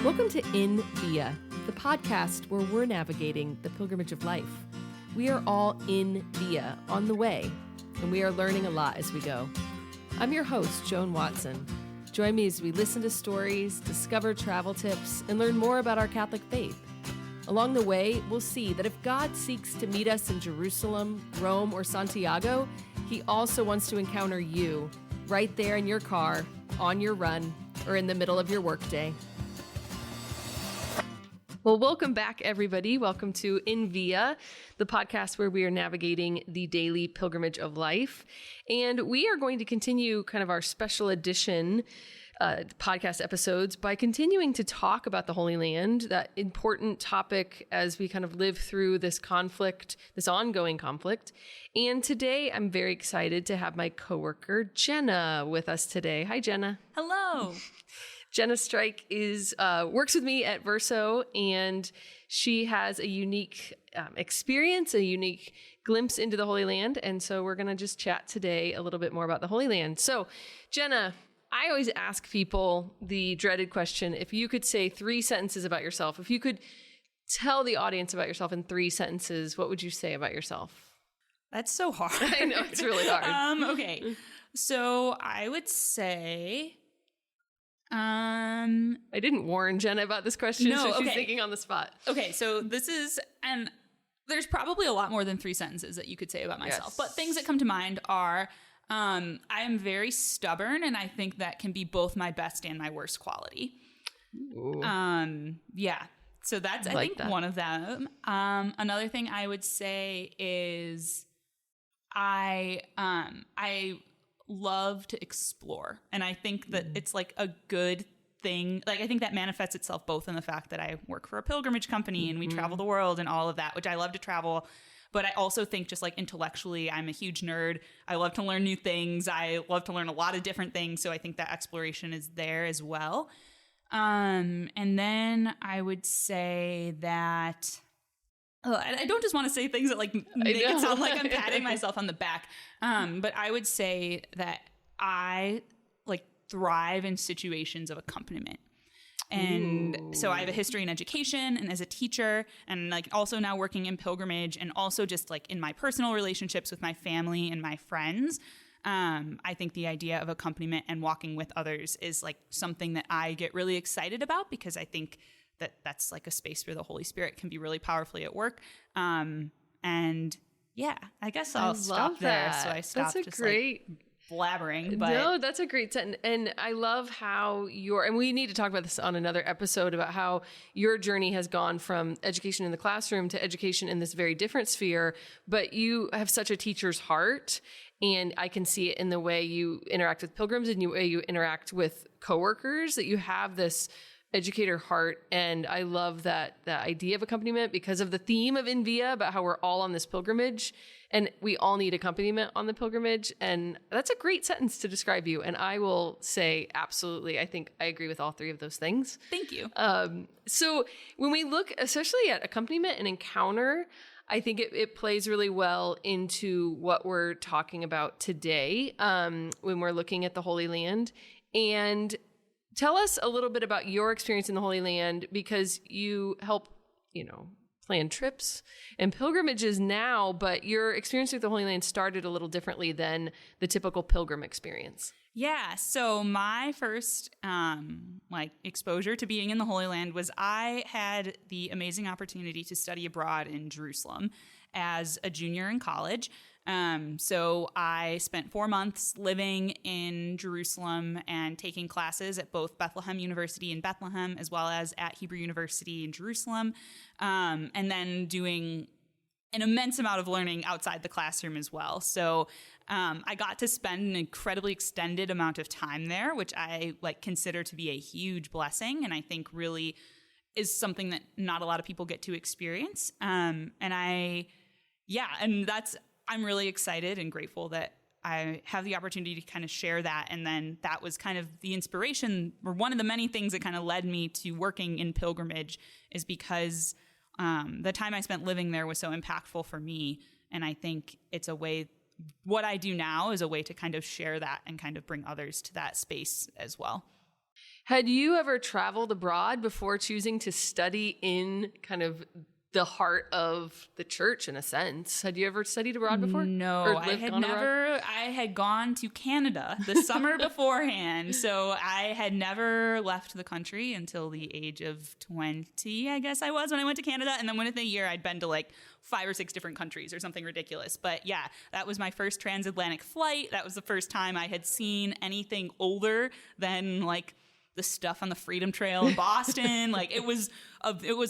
Welcome to In Via, the podcast where we're navigating the pilgrimage of life. We are all in Via, on the way, and we are learning a lot as we go. I'm your host, Joan Watson. Join me as we listen to stories, discover travel tips, and learn more about our Catholic faith. Along the way, we'll see that if God seeks to meet us in Jerusalem, Rome, or Santiago, He also wants to encounter you, right there in your car, on your run, or in the middle of your workday. Well, welcome back, everybody. Welcome to In Via, the podcast where we are navigating the daily pilgrimage of life. And we are going to continue kind of our special edition podcast episodes by continuing to talk about the Holy Land, that important topic as we kind of live through this conflict, this ongoing conflict. And today I'm very excited to have my coworker, Jenna, with us today. Hi, Jenna. Hello. Jenna Streich works with me at Verso, and she has a unique experience, a unique glimpse into the Holy Land. And so we're going to just chat today a little bit more about the Holy Land. So, Jenna, I always ask people the dreaded question, if you could say 3 sentences about yourself, if you could tell the audience about yourself in 3 sentences, what would you say about yourself? That's so hard. I know, it's really hard. Okay. So I would say... I didn't warn Jenna about this question, so she's thinking on the spot. Okay, so this is, and there's probably a lot more than 3 sentences that you could say about myself, Yes. but things that come to mind are, I am very stubborn, and I think that can be both my best and my worst quality. Ooh. Yeah. So that's, I think, one of them. Another thing I would say is I love to explore. And I think that it's like a good thing. Like, I think that manifests itself both in the fact that I work for a pilgrimage company and we travel the world and all of that, which I love to travel. But I also think just like intellectually, I'm a huge nerd. I love to learn new things. I love to learn a lot of different things. So I think that exploration is there as well. And then I would say that... I don't just want to say things that like make it sound like I'm patting myself on the back. But I would say that I like thrive in situations of accompaniment. And so I have a history in education and as a teacher and like also now working in pilgrimage and also just like in my personal relationships with my family and my friends. I think the idea of accompaniment and walking with others is like something that I get really excited about because I think that's like a space where the Holy Spirit can be really powerfully at work. And yeah, I guess I'll stop there. So I stopped just like blabbering. But no, that's a great sentence. And I love how and we need to talk about this on another episode about how your journey has gone from education in the classroom to education in this very different sphere, but you have such a teacher's heart. And I can see it in the way you interact with pilgrims and the way you interact with coworkers, that you have this educator heart. And I love that idea of accompaniment because of the theme of In Via about how we're all on this pilgrimage and we all need accompaniment on the pilgrimage. And that's a great sentence to describe you. And I will say, absolutely, I think I agree with all 3 of those things. Thank you. So when we look especially at accompaniment and encounter, I think it plays really well into what we're talking about today when we're looking at the Holy Land. And tell us a little bit about your experience in the Holy Land because you help, plan trips and pilgrimages now, but your experience with the Holy Land started a little differently than the typical pilgrim experience. Yeah. So my first exposure to being in the Holy Land was I had the amazing opportunity to study abroad in Jerusalem as a junior in college. So I spent 4 months living in Jerusalem and taking classes at both Bethlehem University in Bethlehem as well as at Hebrew University in Jerusalem, and then doing an immense amount of learning outside the classroom as well. So I got to spend an incredibly extended amount of time there, which I consider to be a huge blessing, and I think really is something that not a lot of people get to experience. I'm really excited and grateful that I have the opportunity to kind of share that. And then that was kind of the inspiration, or one of the many things that kind of led me to working in pilgrimage, is because the time I spent living there was so impactful for me. And I think it's a way, what I do now is a way to kind of share that and kind of bring others to that space as well. Had you ever traveled abroad before choosing to study in kind of the heart of the church, in a sense? Had you ever studied abroad before? No, I had gone to Canada the summer beforehand. So I had never left the country until the age of 20, I guess I was, when I went to Canada. And then within a year, I'd been to like 5 or 6 different countries or something ridiculous. But yeah, that was my first transatlantic flight. That was the first time I had seen anything older than like the stuff on the Freedom Trail in Boston. Like it was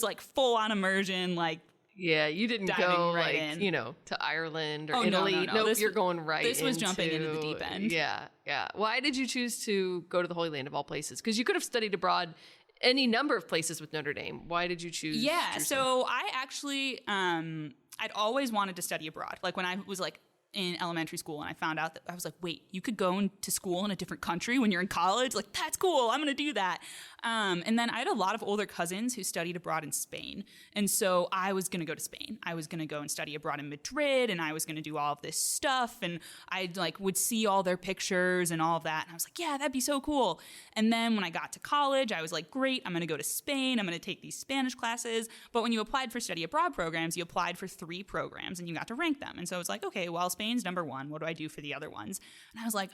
like full on immersion. Like, yeah, you didn't go like, in. You know, to Ireland or Italy. No, you're going right This was jumping into the deep end. Yeah, yeah. Why did you choose to go to the Holy Land of all places? Because you could have studied abroad any number of places with Notre Dame. Why did you choose Jerusalem? So I actually, I'd always wanted to study abroad. Like when I was like in elementary school and I found out that I was like, wait, you could go to school in a different country when you're in college? Like, that's cool. I'm going to do that. And then I had a lot of older cousins who studied abroad in Spain. And so I was going to go to Spain. I was going to go and study abroad in Madrid, and I was going to do all of this stuff. And I like would see all their pictures and all of that. And I was like, yeah, that'd be so cool. And then when I got to college, I was like, great, I'm going to go to Spain. I'm going to take these Spanish classes. But when you applied for study abroad programs, you applied for 3 programs and you got to rank them. And so it's like, okay, well, Spain's number 1. What do I do for the other ones? And I was like,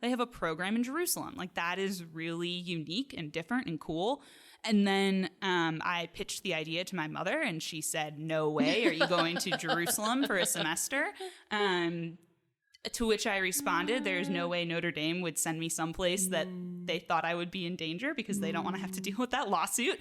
they have a program in Jerusalem. Like, that is really unique and different and cool. And then I pitched the idea to my mother, and she said, no way, are you going to Jerusalem for a semester? To which I responded, there's no way Notre Dame would send me someplace that they thought I would be in danger, because they don't want to have to deal with that lawsuit.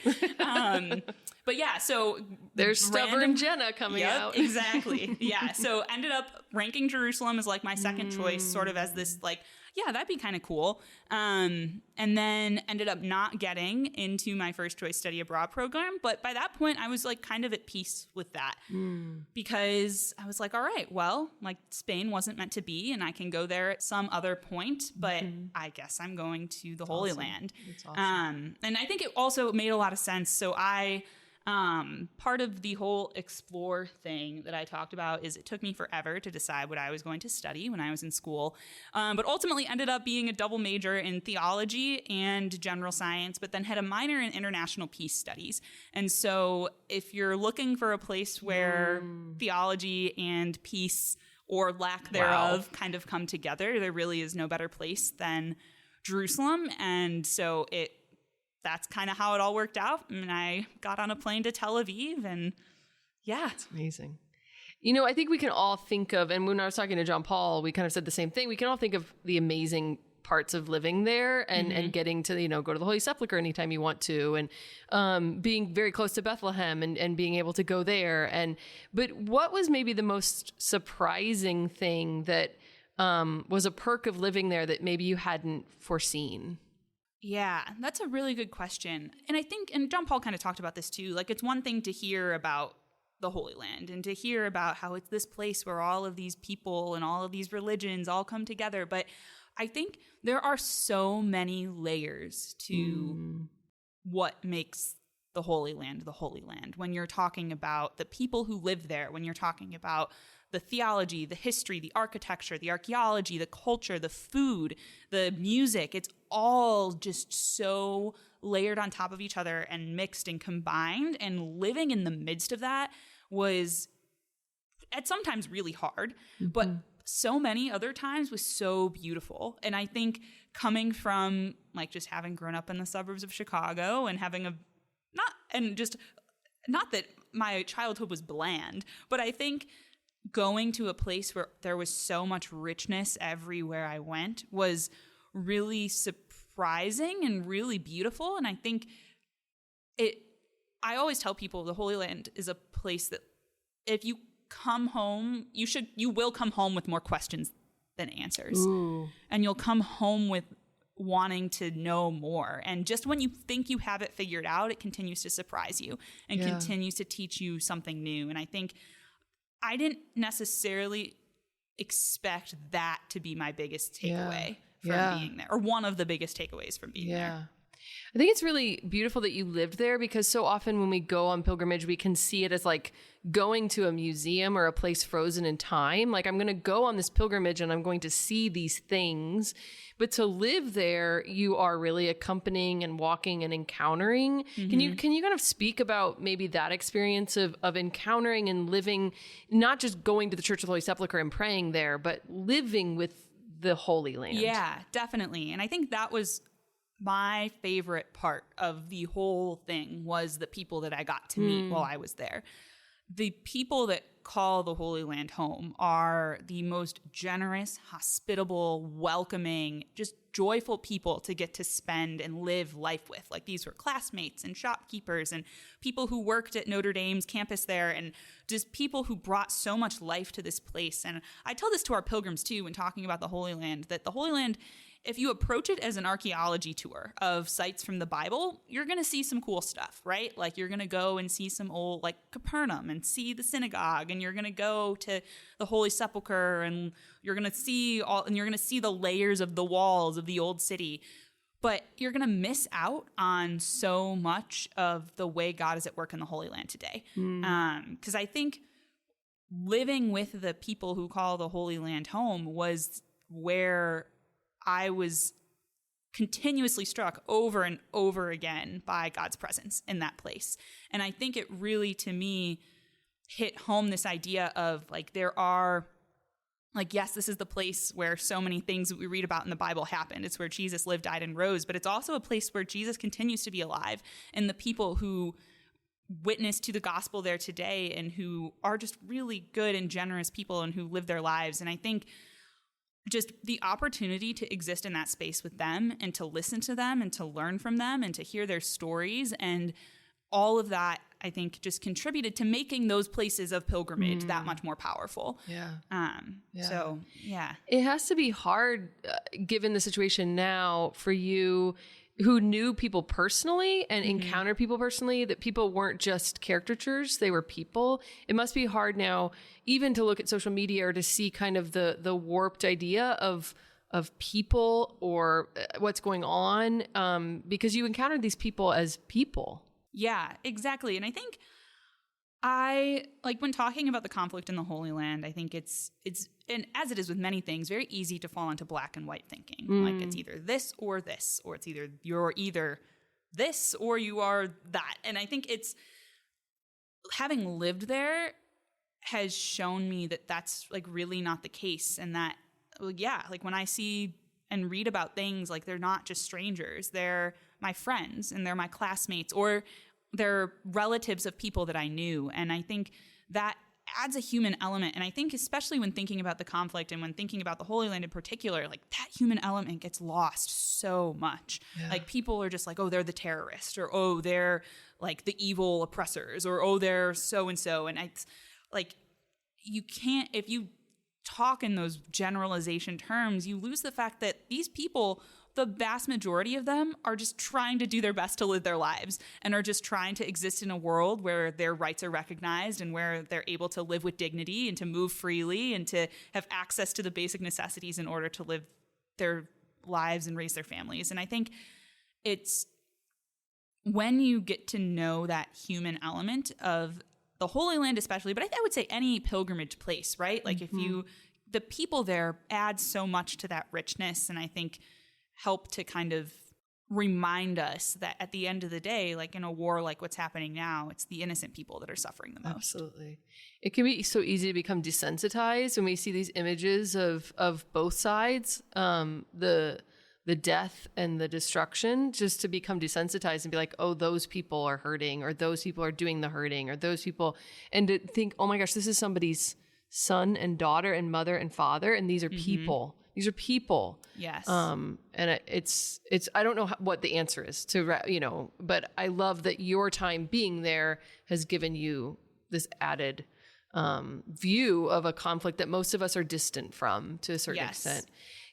But yeah, so there's stubborn Jenna coming out. Exactly. Yeah. So ended up ranking Jerusalem as like my second choice, sort of as this like, yeah, that'd be kind of cool. And then ended up not getting into my first choice study abroad program. But by that point, I was like kind of at peace with that, because I was like, all right, well, like Spain wasn't meant to be, and I can go there at some other point, but I guess I'm going to the Holy Land. That's awesome. And I think it also made a lot of sense. So part of the whole explore thing that I talked about is it took me forever to decide what I was going to study when I was in school, but ultimately ended up being a double major in theology and general science, but then had a minor in international peace studies. And so if you're looking for a place where theology and peace, or lack thereof, kind of come together, there really is no better place than Jerusalem. And so that's kind of how it all worked out. And I got on a plane to Tel Aviv, and yeah. It's amazing. You know, I think we can all think of, and when I was talking to John Paul, we kind of said the same thing. We can all think of the amazing parts of living there and getting to, you know, go to the Holy Sepulchre anytime you want to, and being very close to Bethlehem and being able to go there. But what was maybe the most surprising thing that was a perk of living there that maybe you hadn't foreseen? Yeah, that's a really good question. And I think, and John Paul kind of talked about this too, like it's one thing to hear about the Holy Land and to hear about how it's this place where all of these people and all of these religions all come together. But I think there are so many layers to what makes the Holy Land the Holy Land. When you're talking about the people who live there, when you're talking about the theology, the history, the architecture, the archaeology, the culture, the food, the music, it's all just so layered on top of each other and mixed and combined. And living in the midst of that was at sometimes really hard, but so many other times was so beautiful. And I think coming from like just having grown up in the suburbs of Chicago and having not that my childhood was bland, but I think going to a place where there was so much richness everywhere I went was really surprising and really beautiful. And I think I always tell people the Holy Land is a place that if you come home, you will come home with more questions than answers. Ooh. And you'll come home with wanting to know more. And just when you think you have it figured out, it continues to surprise you and continues to teach you something new. And I think I didn't necessarily expect that to be my biggest takeaway from being there, or one of the biggest takeaways from being there. I think it's really beautiful that you lived there, because so often when we go on pilgrimage, we can see it as like going to a museum or a place frozen in time. Like, I'm going to go on this pilgrimage and I'm going to see these things. But to live there, you are really accompanying and walking and encountering. Mm-hmm. Can you kind of speak about maybe that experience of encountering and living, not just going to the Church of the Holy Sepulchre and praying there, but living with the Holy Land? Yeah, definitely. And I think that was my favorite part of the whole thing, was the people that I got to meet while I was there. The people that call the Holy Land home are the most generous, hospitable, welcoming, just joyful people to get to spend and live life with. Like, these were classmates and shopkeepers and people who worked at Notre Dame's campus there, and just people who brought so much life to this place. And I tell this to our pilgrims too when talking about the Holy Land, that the Holy Land, if you approach it as an archaeology tour of sites from the Bible, you're going to see some cool stuff, right? Like, you're going to go and see some old, like, Capernaum, and see the synagogue, and you're going to go to the Holy Sepulchre, and you're going to see the layers of the walls of the old city. But you're going to miss out on so much of the way God is at work in the Holy Land today. Because I think living with the people who call the Holy Land home was where I was continuously struck over and over again by God's presence in that place. And I think it really, to me, hit home this idea of, like, there are, like, yes, this is the place where so many things that we read about in the Bible happened. It's where Jesus lived, died, and rose, but it's also a place where Jesus continues to be alive, and the people who witness to the gospel there today, and who are just really good and generous people, and who live their lives. And I think just the opportunity to exist in that space with them, and to listen to them, and to learn from them, and to hear their stories, and all of that, I think, just contributed to making those places of pilgrimage that much more powerful. So, yeah. It has to be hard, given the situation now, for you who knew people personally and encountered people personally, that people weren't just caricatures, they were people. It must be hard now even to look at social media or to see kind of the warped idea of people or what's going on, because you encountered these people as people. Yeah, exactly. And I think when talking about the conflict in the Holy Land, I think it's and as it is with many things, very easy to fall into black and white thinking. Like, it's either this, or it's either you're either this or you are that. And I think it's, having lived there has shown me that that's, like, really not the case. And that, like, when I see and read about things, like, they're not just strangers, they're my friends, and they're my classmates, or they're relatives of people that I knew. And I think that adds a human element. And I think especially when thinking about the conflict, and when thinking about the Holy Land in particular, like, that human element gets lost so much. Yeah. Like, people are just like, oh, they're the terrorists, or, oh, they're, like, the evil oppressors, or, oh, they're so-and-so. And it's like, you can't, if you talk in those generalization terms, you lose the fact that these people, the vast majority of them, are just trying to do their best to live their lives, and are just trying to exist in a world where their rights are recognized, and where they're able to live with dignity, and to move freely, and to have access to the basic necessities in order to live their lives and raise their families. And I think it's when you get to know that human element of the Holy Land especially, but I would say any pilgrimage place, right? Like, the people there add so much to that richness, and I think help to kind of remind us that at the end of the day, like, in a war like what's happening now, it's the innocent people that are suffering the most. Absolutely. It can be so easy to become desensitized when we see these images of both sides, the death and the destruction, just to become desensitized and be like, oh, those people are hurting, or those people are doing the hurting, or those people, and to think, oh my gosh, this is somebody's son and daughter and mother and father, and these are people. These are people. Yes. And it's I don't know what the answer is to, but I love that your time being there has given you this added view of a conflict that most of us are distant from to a certain extent.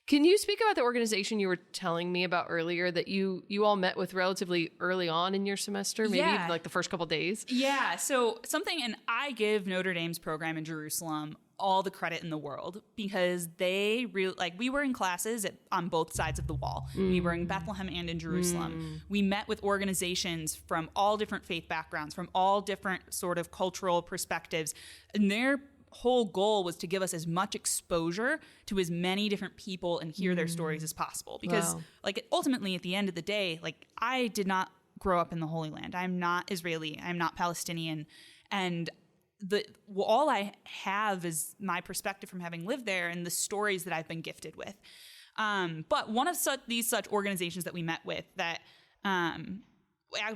Can you speak about the organization you were telling me about earlier that you all met with relatively early on in your semester, maybe even like the first couple days? Yeah. So something, and I give Notre Dame's program in Jerusalem all the credit in the world, because we were in classes on both sides of the wall. We were in Bethlehem and in Jerusalem. We met with organizations from all different faith backgrounds, from all different sort of cultural perspectives. And their whole goal was to give us as much exposure to as many different people and hear their stories as possible. Because ultimately at the end of the day, I did not grow up in the Holy Land. I'm not Israeli. I'm not Palestinian. And all I have is my perspective from having lived there and the stories that I've been gifted with. But one of such organizations that we met with that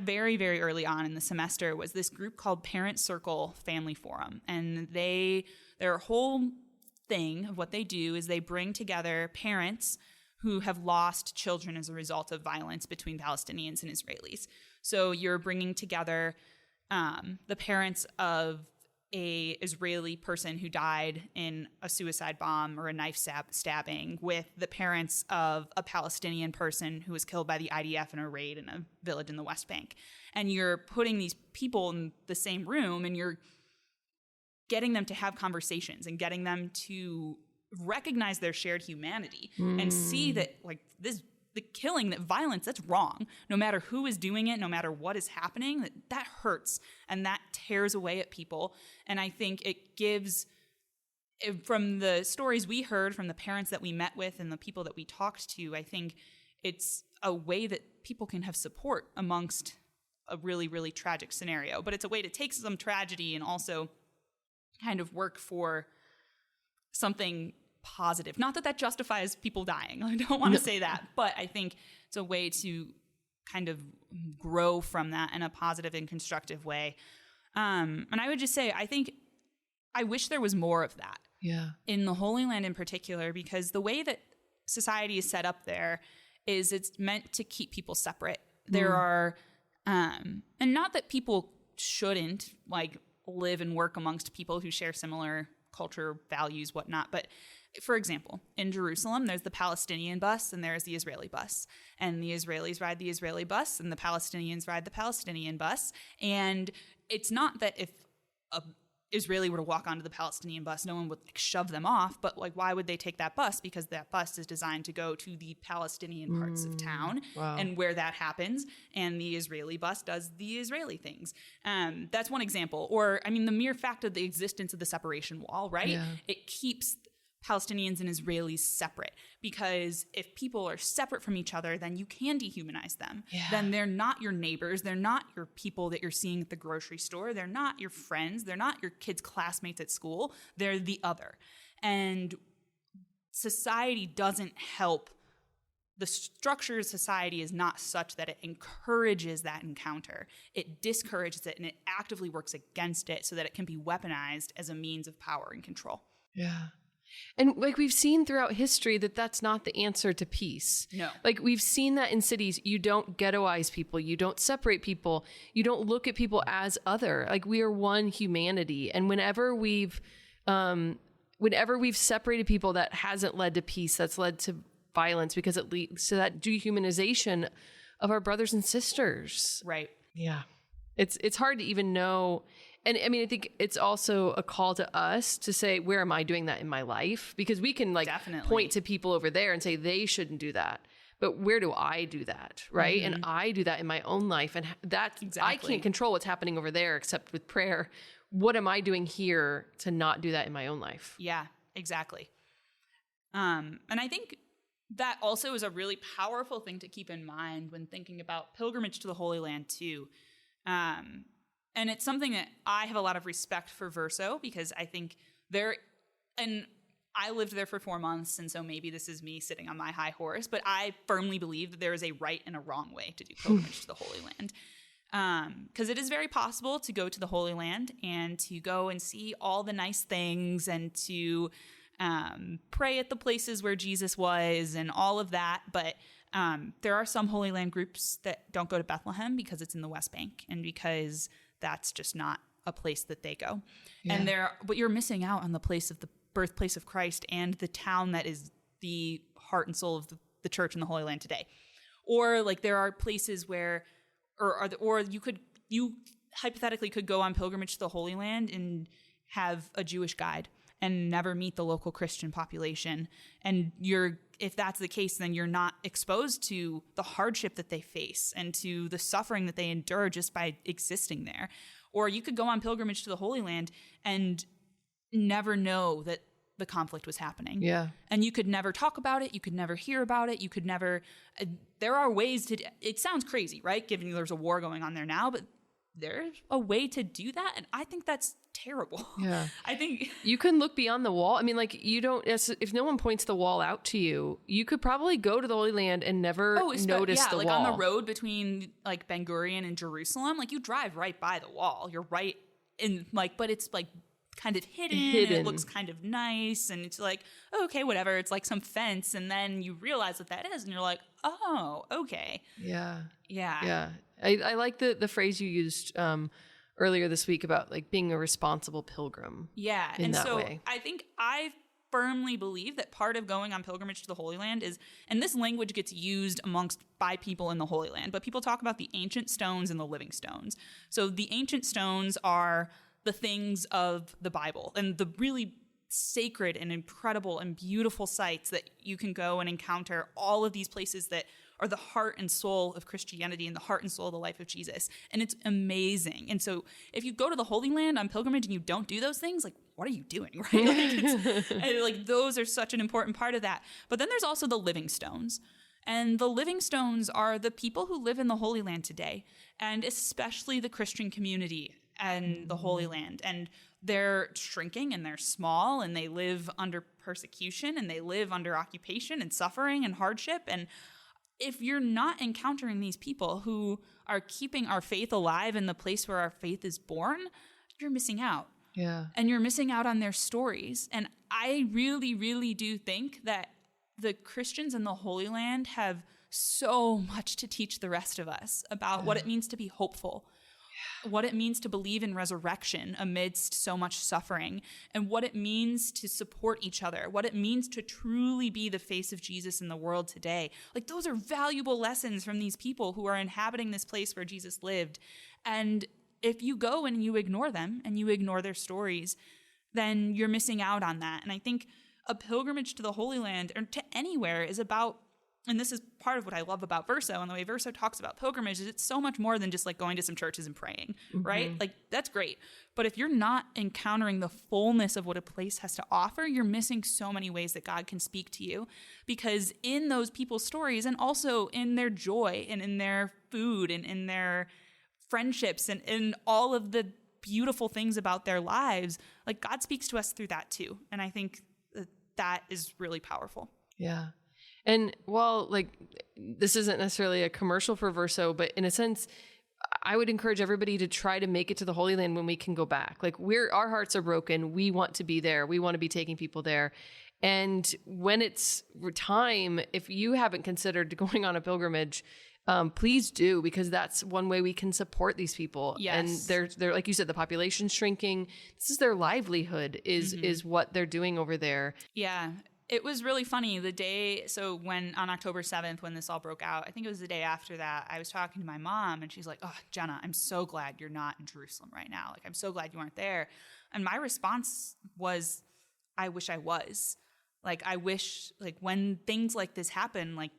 very, very early on in the semester was this group called Parent Circle Family Forum. And their whole thing of what they do is they bring together parents who have lost children as a result of violence between Palestinians and Israelis. So you're bringing together the parents of a Israeli person who died in a suicide bomb or a knife stabbing with the parents of a Palestinian person who was killed by the IDF in a raid in a village in the West Bank. And you're putting these people in the same room and you're getting them to have conversations and getting them to recognize their shared humanity and see that the killing, that violence, that's wrong. No matter who is doing it, no matter what is happening, that hurts and that tears away at people. And I think it gives, from the stories we heard from the parents that we met with and the people that we talked to, I think it's a way that people can have support amongst a really, really tragic scenario. But it's a way to take some tragedy and also kind of work for something positive. Not that justifies people dying. I don't want to say that, but I think it's a way to kind of grow from that in a positive and constructive way. And I would just say, I wish there was more of that. Yeah. In the Holy Land in particular, because the way that society is set up there is it's meant to keep people separate. There are, and not that people shouldn't live and work amongst people who share similar culture, values, whatnot, but for example, in Jerusalem, there's the Palestinian bus and there's the Israeli bus. And the Israelis ride the Israeli bus and the Palestinians ride the Palestinian bus. And it's not that if a Israeli were to walk onto the Palestinian bus, no one would shove them off, but why would they take that bus? Because that bus is designed to go to the Palestinian parts of town and where that happens. And the Israeli bus does the Israeli things. That's one example. Or, the mere fact of the existence of the separation wall, right? Yeah. It keeps Palestinians and Israelis separate, because if people are separate from each other, then you can dehumanize them. Yeah. Then they're not your neighbors. They're not your people that you're seeing at the grocery store. They're not your friends. They're not your kids' classmates at school. They're the other. And society doesn't help. The structure of society is not such that it encourages that encounter. It discourages it, and it actively works against it so that it can be weaponized as a means of power and control. Yeah. And we've seen throughout history that that's not the answer to peace. No. We've seen that in cities. You don't ghettoize people. You don't separate people. You don't look at people as other. We are one humanity. And whenever we've separated people, that hasn't led to peace. That's led to violence, because it leads to that dehumanization of our brothers and sisters. Right. Yeah. It's hard to even know. And I think it's also a call to us to say, where am I doing that in my life? Because we can Definitely point to people over there and say they shouldn't do that. But where do I do that? Right. Mm-hmm. And I do that in my own life. And I can't control what's happening over there except with prayer. What am I doing here to not do that in my own life? Yeah, exactly. And I think that also is a really powerful thing to keep in mind when thinking about pilgrimage to the Holy Land too. And it's something that I have a lot of respect for Verso, because I think and I lived there for 4 months, and so maybe this is me sitting on my high horse, but I firmly believe that there is a right and a wrong way to do pilgrimage to the Holy Land. Because it is very possible to go to the Holy Land and to go and see all the nice things and to pray at the places where Jesus was and all of that, but there are some Holy Land groups that don't go to Bethlehem because it's in the West Bank and because that's just not a place that they go. Yeah. But you're missing out on the birthplace of Christ and the town that is the heart and soul of the church in the Holy Land today. Or there are places where, or you hypothetically could go on pilgrimage to the Holy Land and have a Jewish guide and never meet the local Christian population. And if that's the case, then you're not exposed to the hardship that they face and to the suffering that they endure just by existing there. Or you could go on pilgrimage to the Holy Land and never know that the conflict was happening. Yeah. And you could never talk about it. You could never hear about it. You could never, there are ways to, it sounds crazy, right? Given there's a war going on there now, but there's a way to do that. And I think that's terrible. Yeah. I think you can look beyond the wall. I mean, like if no one points the wall out to you, you could probably go to the Holy Land and never notice the like wall. On the road between like Ben Gurion and Jerusalem, like you drive right by the wall. You're right in like, but it's like kind of hidden. And it looks kind of nice. And it's like, oh, okay, whatever. It's like some fence. And then you realize what that is. And you're like, oh, okay. Yeah. Yeah. Yeah. I like the phrase you used earlier this week about like being a responsible pilgrim. Yeah. In that way. I think I firmly believe that part of going on pilgrimage to the Holy Land is, and this language gets used by people in the Holy Land, but people talk about the ancient stones and the living stones. So the ancient stones are the things of the Bible and the really sacred and incredible and beautiful sites that you can go and encounter, all of these places that are the heart and soul of Christianity and the heart and soul of the life of Jesus. And it's amazing. And so if you go to the Holy Land on pilgrimage and you don't do those things, like, what are you doing, right? Like those are such an important part of that. But then there's also the living stones. And the living stones are the people who live in the Holy Land today, and especially the Christian community and the Holy Land. And they're shrinking and they're small and they live under persecution and they live under occupation and suffering and hardship. And if you're not encountering these people who are keeping our faith alive in the place where our faith is born, you're missing out. Yeah. And you're missing out on their stories. And I really, really do think that the Christians in the Holy Land have so much to teach the rest of us about what it means to be hopeful, what it means to believe in resurrection amidst so much suffering, and what it means to support each other, what it means to truly be the face of Jesus in the world today. Like, those are valuable lessons from these people who are inhabiting this place where Jesus lived. And if you go and you ignore them and you ignore their stories, then you're missing out on that. And I think a pilgrimage to the Holy Land or to anywhere is about, and this is part of what I love about Verso and the way Verso talks about pilgrimage, is it's so much more than just like going to some churches and praying, right? Like, that's great. But if you're not encountering the fullness of what a place has to offer, you're missing so many ways that God can speak to you. Because in those people's stories, and also in their joy and in their food and in their friendships and in all of the beautiful things about their lives, like, God speaks to us through that too. And I think that is really powerful. Yeah. And while like this isn't necessarily a commercial for Verso, but in a sense, I would encourage everybody to try to make it to the Holy Land when we can go back. Like, our hearts are broken. We want to be there. We want to be taking people there. And when it's time, if you haven't considered going on a pilgrimage, please do, because that's one way we can support these people. Yes. And they're like you said, the population's shrinking. This is their livelihood is what they're doing over there. Yeah. It was really funny the day, so when on October 7th, when this all broke out, I think it was the day after that, I was talking to my mom and she's like, oh, Jenna, I'm so glad you're not in Jerusalem right now. Like, I'm so glad you aren't there. And my response was, I wish I was. Like, I wish, like, when things like this happen, like,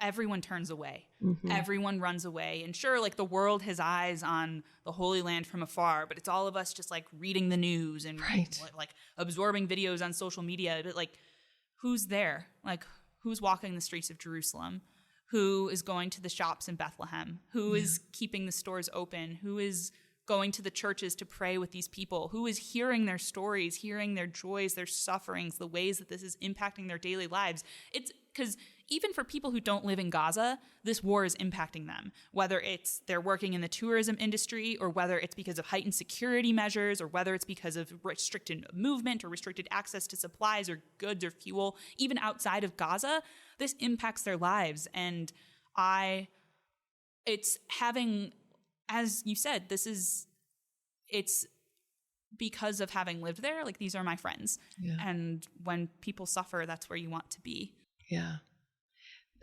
everyone turns away. Everyone runs away. And sure, like, the world has eyes on the Holy Land from afar, but it's all of us just like reading the news and like absorbing videos on social media. But like, who's there? Like, who's walking the streets of Jerusalem? Who is going to the shops in Bethlehem? Who is keeping the stores open? Who is going to the churches to pray with these people? Who is hearing their stories, hearing their joys, their sufferings, the ways that this is impacting their daily lives? It's because even for people who don't live in Gaza, this war is impacting them, whether it's they're working in the tourism industry, or whether it's because of heightened security measures, or whether it's because of restricted movement or restricted access to supplies or goods or fuel. Even outside of Gaza, this impacts their lives. And it's having, as you said, it's because of having lived there. Like, these are my friends. Yeah. And when people suffer, that's where you want to be. Yeah.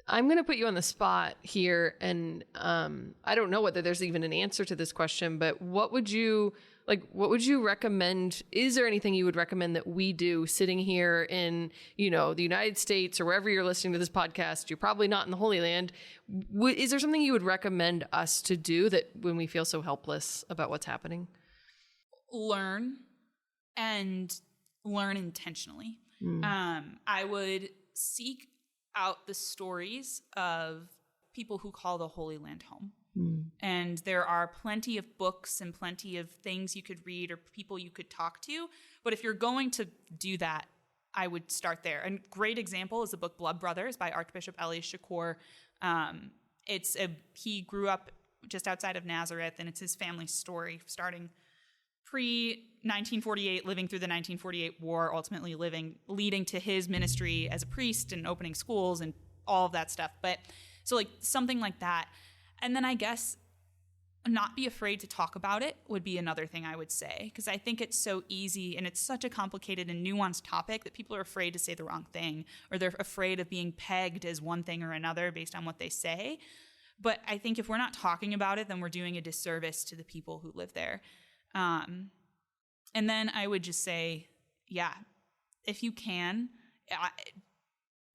I'm going to put you on the spot here. And I don't know whether there's even an answer to this question, but what would you like, what would you recommend? Is there anything you would recommend that we do sitting here in, you know, the United States or wherever you're listening to this podcast? You're probably not in the Holy Land. Is there something you would recommend us to do that when we feel so helpless about what's happening? Learn, and learn intentionally. I would seek out the stories of people who call the Holy Land home. And there are plenty of books and plenty of things you could read or people you could talk to. But if you're going to do that, I would start there. A great example is the book Blood Brothers by Archbishop Elias Shakur. He grew up just outside of Nazareth, and it's his family's story, starting pre-1948, living through the 1948 war, ultimately leading to his ministry as a priest and opening schools and all of that stuff. But so like something like that. And then I guess not be afraid to talk about it would be another thing I would say, because I think it's so easy and it's such a complicated and nuanced topic that people are afraid to say the wrong thing, or they're afraid of being pegged as one thing or another based on what they say. But I think if we're not talking about it, then we're doing a disservice to the people who live there. And then I would just say, yeah, if you can,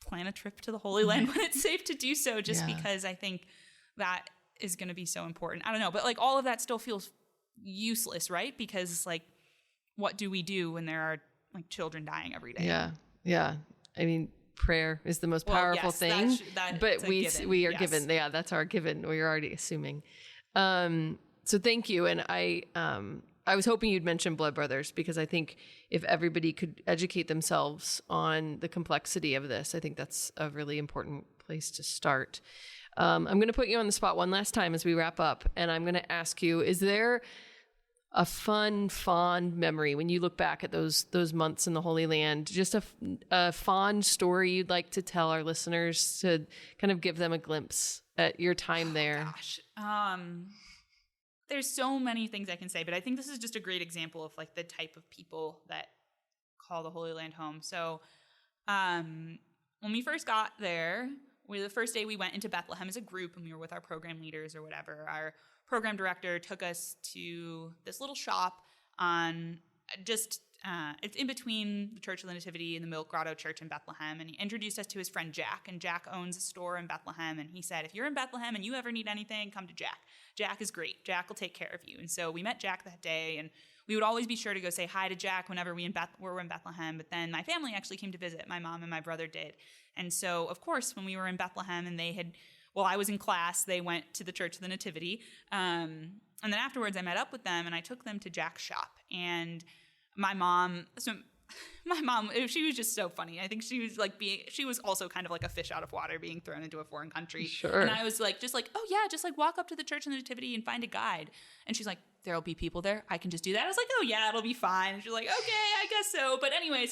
plan a trip to the Holy Land when it's safe to do so, just because I think that is going to be so important. I don't know, but like all of that still feels useless, right? Because it's like, what do we do when there are like children dying every day? Yeah. I mean, prayer is the most powerful thing, but we are given. Yeah, that's our given. We're already assuming. So thank you. And I was hoping you'd mention Blood Brothers, because I think if everybody could educate themselves on the complexity of this, I think that's a really important place to start. I'm going to put you on the spot one last time as we wrap up, and I'm going to ask you, is there a fond memory when you look back at those months in the Holy Land, just a fond story you'd like to tell our listeners to kind of give them a glimpse at your time there? Gosh. There's so many things I can say, but I think this is just a great example of like the type of people that call the Holy Land home. So when we first got there, the first day we went into Bethlehem as a group, and we were with our program leaders or whatever. Our program director took us to this little shop on it's in between the Church of the Nativity and the Milk Grotto Church in Bethlehem, and he introduced us to his friend Jack, and Jack owns a store in Bethlehem, and he said, if you're in Bethlehem and you ever need anything, come to Jack. Jack is great. Jack will take care of you. And so we met Jack that day, and we would always be sure to go say hi to Jack whenever we were in Bethlehem. But then my family actually came to visit. My mom and my brother did. And so, of course, when we were in Bethlehem and I was in class, they went to the Church of the Nativity. And then afterwards I met up with them, and I took them to Jack's shop. And my mom, she was just so funny. I think she was also kind of like a fish out of water being thrown into a foreign country. Sure. And I was like, oh yeah, just like walk up to the Church of the Nativity and find a guide. And she's like, there'll be people there. I can just do that. I was like, oh yeah, it'll be fine. And she's like, okay, I guess so. But anyway,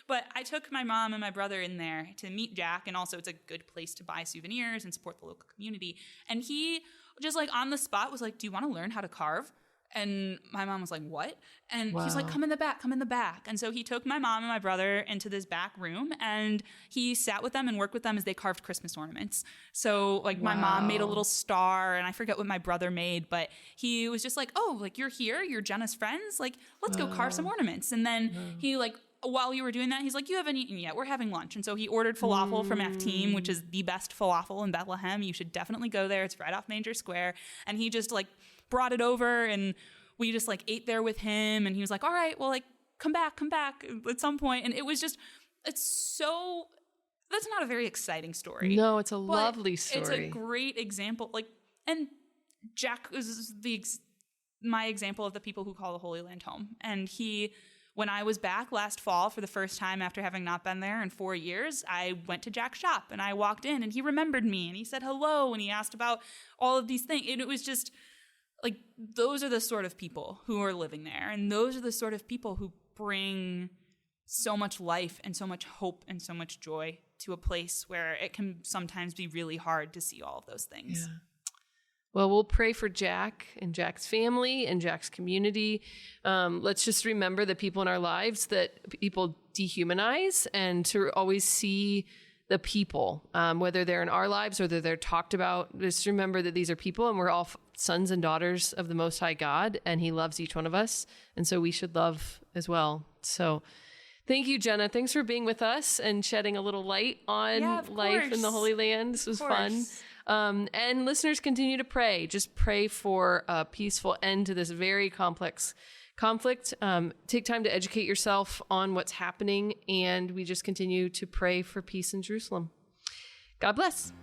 but I took my mom and my brother in there to meet Jack. And also it's a good place to buy souvenirs and support the local community. And he just like on the spot was like, do you want to learn how to carve? And my mom was like, what? And he's like, come in the back. And so he took my mom and my brother into this back room, and he sat with them and worked with them as they carved Christmas ornaments. So like my mom made a little star, and I forget what my brother made, but he was just like, oh, like you're here, you're Jenna's friends, like let's go carve some ornaments. And then he like, while you were doing that, he's like, you haven't eaten yet, we're having lunch. And so he ordered falafel from Aftim, which is the best falafel in Bethlehem. You should definitely go there. It's right off Manger Square. And he just like brought it over, and we just like ate there with him, and he was like, all right, well, like come back at some point. And that's not a very exciting story. No, it's a lovely story. It's a great example. Like, and Jack is my example of the people who call the Holy Land home. And when I was back last fall for the first time after having not been there in 4 years, I went to Jack's shop, and I walked in, and he remembered me, and he said hello, and he asked about all of these things. And it was just like, those are the sort of people who are living there. And those are the sort of people who bring so much life and so much hope and so much joy to a place where it can sometimes be really hard to see all of those things. Yeah. Well, we'll pray for Jack and Jack's family and Jack's community. Let's just remember the people in our lives that people dehumanize, and to always see the people, whether they're in our lives or whether they're talked about. Just remember that these are people, and we're all sons and daughters of the Most High God, and he loves each one of us. And so we should love as well. So thank you, Jenna. Thanks for being with us and shedding a little light on life in the Holy Land. This was fun. And listeners, continue to pray. Just pray for a peaceful end to this very complex conflict. Take time to educate yourself on what's happening, and we just continue to pray for peace in Jerusalem. God bless.